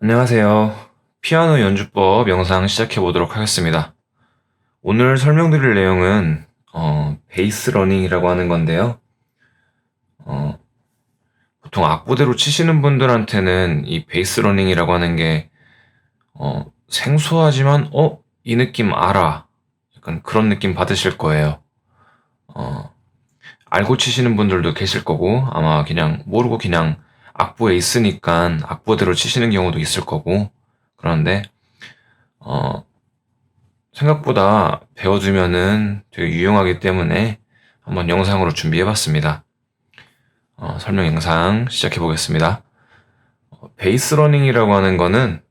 안녕하세요. 피아노 연주법 영상 시작해 보도록 하겠습니다. 오늘 설명드릴 내용은 베이스 러닝이라고 하는 건데요. 어, 보통 악보대로 치시는 분들한테는 이 베이스 러닝이라고 하는 게 생소하지만 이 느낌 알아. 약간 그런 느낌 받으실 거예요. 어, 알고 치시는 분들도 계실 거고 아마 그냥 모르고 그냥 악보에 있으니까 악보대로 치시는 경우도 있을 거고 그런데 생각보다 배워두면은 되게 유용하기 때문에 한번 영상으로 준비해봤습니다. 설명 영상 시작해보겠습니다. 베이스 러닝이라고 하는 거는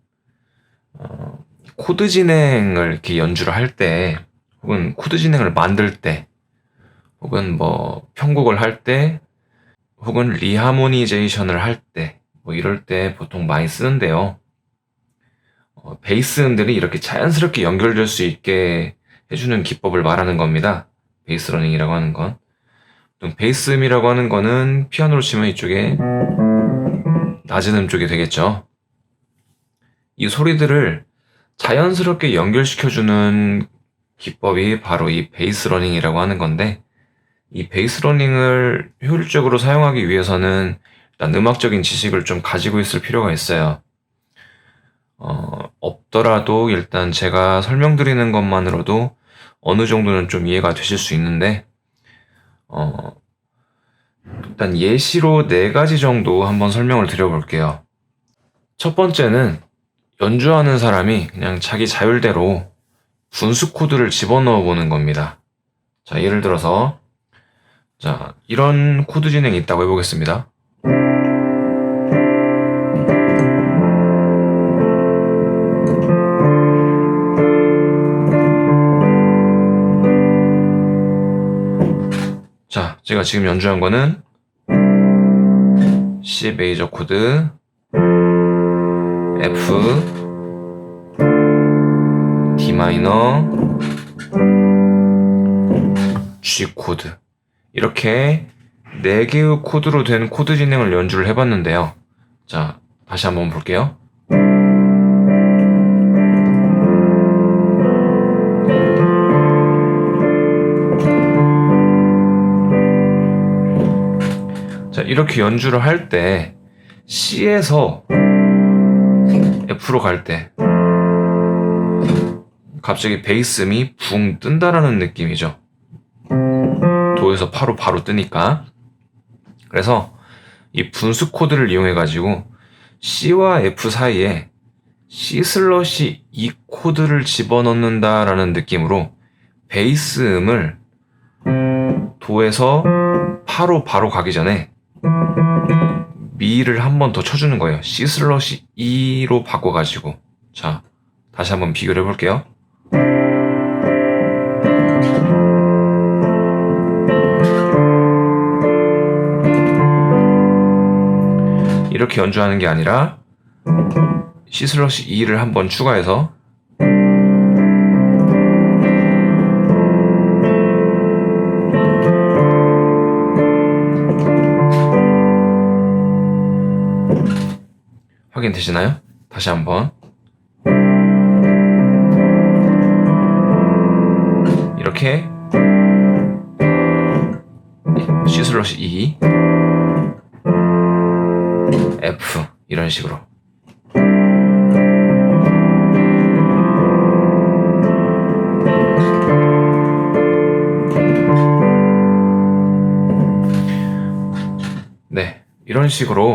코드 진행을 이렇게 연주를 할 때, 혹은 코드 진행을 만들 때, 혹은 뭐 편곡을 할 때, 혹은 리하모니제이션을 할 때, 뭐 이럴 때 보통 많이 쓰는데요. 베이스 음들이 이렇게 자연스럽게 연결될 수 있게 해주는 기법을 말하는 겁니다. 베이스 러닝이라고 하는 건. 베이스 음이라고 하는 거는 피아노로 치면 이쪽에 낮은 음 쪽이 되겠죠. 이 소리들을 자연스럽게 연결시켜주는 기법이 바로 이 베이스 러닝이라고 하는 건데, 이 베이스 러닝을 효율적으로 사용하기 위해서는 일단 음악적인 지식을 좀 가지고 있을 필요가 있어요. 없더라도 일단 제가 설명드리는 것만으로도 어느 정도는 좀 이해가 되실 수 있는데, 일단 예시로 4가지 정도 한번 설명을 드려볼게요. 첫 번째는 연주하는 사람이 그냥 자기 자율대로 분수 코드를 집어넣어 보는 겁니다. 자, 예를 들어서, 자, 이런 코드 진행이 있다고 해보겠습니다. 자, 제가 지금 연주한 거는 C 메이저 코드, F, D 마이너, G 코드. 이렇게 4개의 코드로 된 코드 진행을 연주를 해봤는데요. 자, 다시 한번 볼게요. 자, 이렇게 연주를 할 때 C에서 F로 갈 때 갑자기 베이스음이 붕 뜬다라는 느낌이죠. 도에서 바로 뜨니까. 그래서 이 분수 코드를 이용해 가지고 C와 F 사이에 C/E 코드를 집어넣는다라는 느낌으로 베이스음을 도에서 파로 바로 가기 전에 미를 한 번 더 쳐주는 거예요. C/E로 바꿔가지고. 자, 다시 한번 비교를 해볼게요. 이렇게 연주하는 게 아니라 C/E를 한 번 추가해서 확인되시나요? 다시 한번 이렇게 C/E F 이런 식으로. 네, 이런 식으로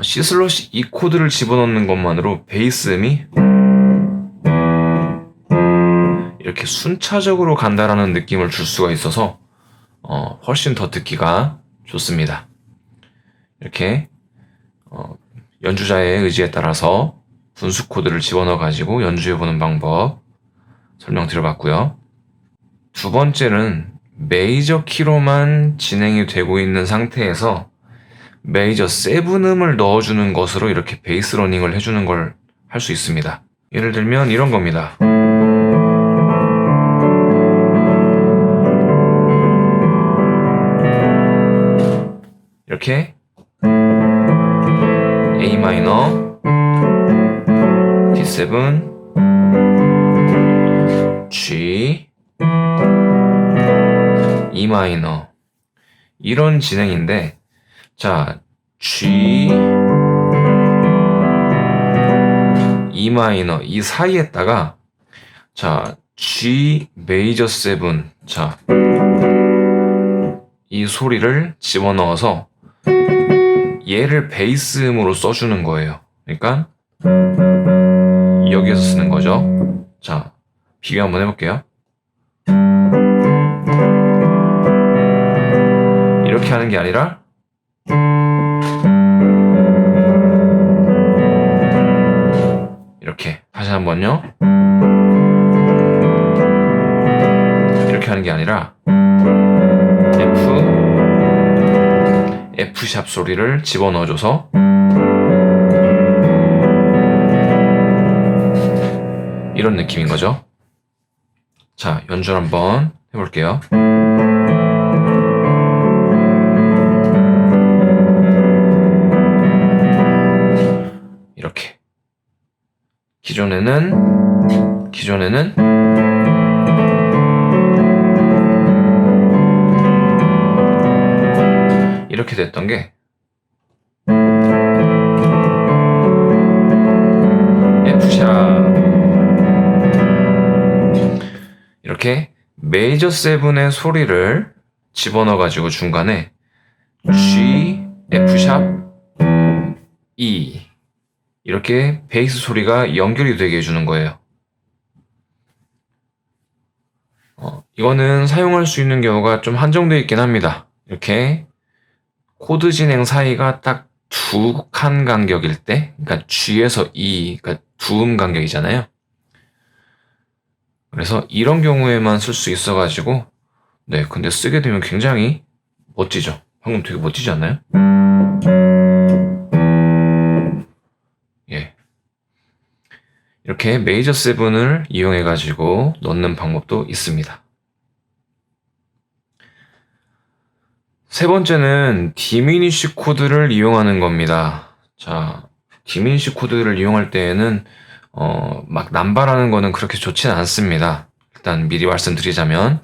C/E 코드를 집어넣는 것만으로 베이스음이 이렇게 순차적으로 간다라는 느낌을 줄 수가 있어서 훨씬 더 듣기가 좋습니다. 이렇게 연주자의 의지에 따라서 분수 코드를 집어넣어 가지고 연주해보는 방법 설명드려봤고요. 두 번째는 메이저 키로만 진행이 되고 있는 상태에서 메이저 세븐음을 넣어주는 것으로 이렇게 베이스 러닝을 해주는 걸 할 수 있습니다. 예를 들면 이런 겁니다. 이렇게 A 마이너, 7, G, E 마이너 이런 진행인데, 자, G, E 마이너 이 사이에다가 자, G 메이저 7, 자, 이 소리를 집어넣어서 얘를 베이스 음으로 써주는 거예요. 그러니까 여기에서 쓰는 거죠. 자, 비교 한번 해볼게요. 이렇게 하는 게 아니라 이렇게, 다시 한번요. 이렇게 하는 게 아니라 F샵 소리를 집어넣어줘서 이런 느낌인 거죠. 자, 연주를 한번 해볼게요. 이렇게. 기존에는 이렇게 됐던 게 F샵, 이렇게 메이저 7의 소리를 집어넣어 가지고 중간에 G, F샵, E 이렇게 베이스 소리가 연결이 되게 해주는 거예요. 이거는 사용할 수 있는 경우가 좀 한정되어 있긴 합니다. 이렇게 코드 진행 사이가 딱 두 칸 간격일 때, 그러니까 G에서 E, 그러니까 두 음 간격이잖아요. 그래서 이런 경우에만 쓸 수 있어가지고, 네, 근데 쓰게 되면 굉장히 멋지죠. 방금 되게 멋지지 않나요? 예. 이렇게 메이저 7을 이용해가지고 넣는 방법도 있습니다. 세 번째는 디미니쉬 코드를 이용하는 겁니다. 자, 디미니쉬 코드를 이용할 때에는 막 남발하는 거는 그렇게 좋지는 않습니다. 일단 미리 말씀드리자면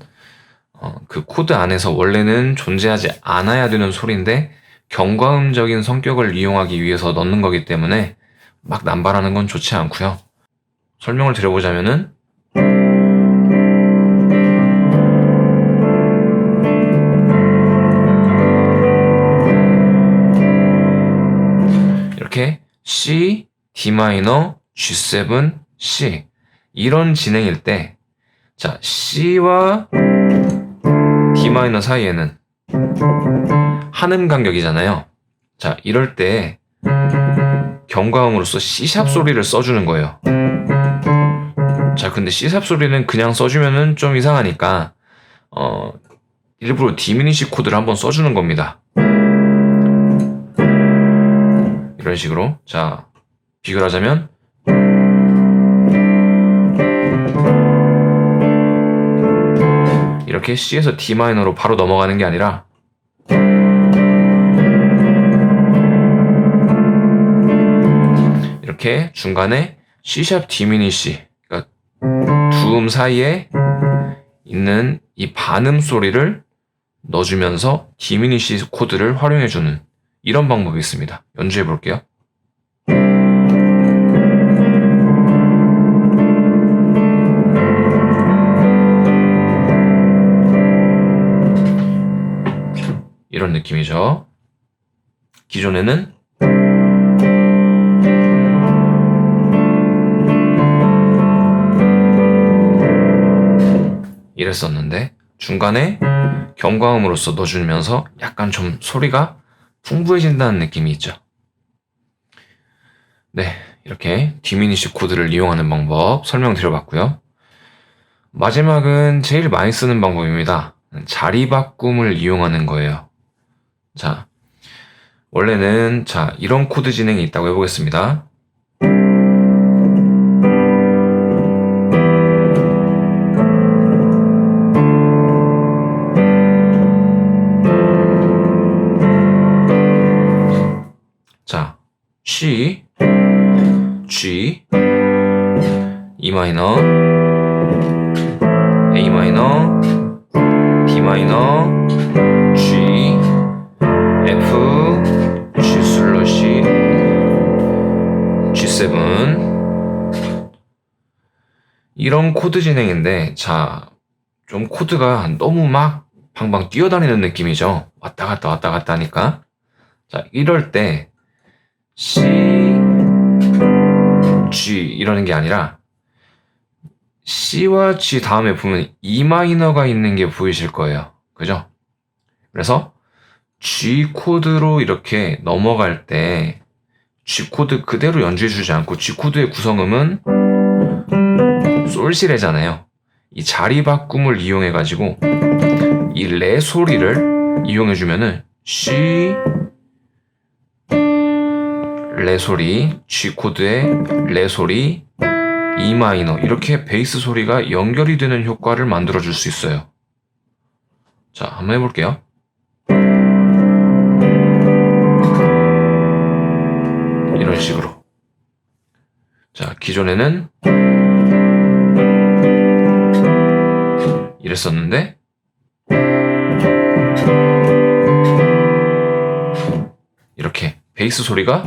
그 코드 안에서 원래는 존재하지 않아야 되는 소리인데 경과음적인 성격을 이용하기 위해서 넣는 거기 때문에 막 남발하는 건 좋지 않고요. 설명을 드려보자면은 이렇게 C, D 마이너, G7, C 이런 진행일 때, 자, C와 D 마이너 사이에는 한음 간격이잖아요. 자, 이럴 때 경과음으로써 C샵 소리를 써주는 거예요. 자, 근데 C샵 소리는 그냥 써주면은 좀 이상하니까 일부러 디미니시 코드를 한번 써주는 겁니다. 이런 식으로. 자, 비교를 하자면 이렇게 C에서 D 마이너로 바로 넘어가는 게 아니라 이렇게 중간에 C샵 디미니시, 그러니까 두 음 사이에 있는 이 반음 소리를 넣어주면서 디미니시 코드를 활용해주는 이런 방법이 있습니다. 연주해 볼게요. 이런 느낌이죠. 기존에는 이랬었는데 중간에 경과음으로써 넣어주면서 약간 좀 소리가 풍부해진다는 느낌이 있죠. 네, 이렇게 디미니시 코드를 이용하는 방법 설명드려봤고요. 마지막은 제일 많이 쓰는 방법입니다. 자리 바꿈을 이용하는 거예요. 자, 원래는 자, 이런 코드 진행이 있다고 해보겠습니다. 자, C, G, E 마이너, A 마이너, D 마이너, G, F, G 슬러시, G7 이런 코드 진행인데 자, 좀 코드가 너무 막 방방 뛰어다니는 느낌이죠. 왔다 갔다 왔다 갔다 하니까. 자, 이럴 때 C, G 이러는 게 아니라 C와 G 다음에 보면 E 마이너가 있는 게 보이실 거예요. 그죠? 그래서 G 코드로 이렇게 넘어갈 때 G 코드 그대로 연주해주지 않고 G 코드의 구성음은 솔시레잖아요. 이 자리 바꿈을 이용해가지고 이 레 소리를 이용해주면은 C, 레 소리, G 코드의 레 소리, E 마이너 이렇게 베이스 소리가 연결이 되는 효과를 만들어줄 수 있어요. 자, 한번 해볼게요. 이런 식으로. 자, 기존에는 이랬었는데 이렇게 베이스 소리가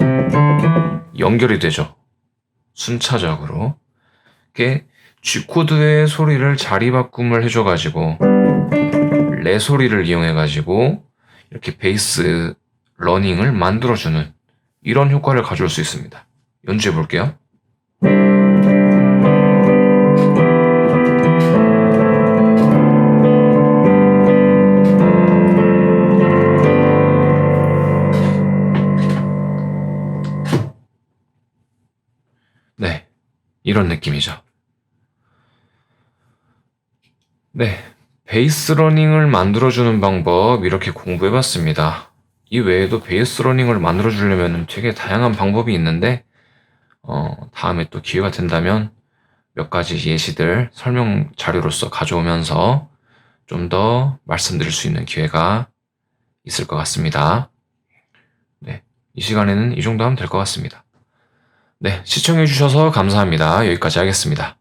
연결이 되죠. 순차적으로. 이렇게 G코드의 소리를 자리 바꿈을 해줘가지고 레 소리를 이용해가지고 이렇게 베이스 러닝을 만들어주는 이런 효과를 가져올 수 있습니다. 연주해 볼게요. 네, 이런 느낌이죠. 네, 베이스 러닝을 만들어주는 방법 이렇게 공부해봤습니다. 이 외에도 베이스 러닝을 만들어주려면 되게 다양한 방법이 있는데 다음에 또 기회가 된다면 몇 가지 예시들 설명 자료로서 가져오면서 좀 더 말씀드릴 수 있는 기회가 있을 것 같습니다. 네, 이 시간에는 이 정도 하면 될 것 같습니다. 네, 시청해주셔서 감사합니다. 여기까지 하겠습니다.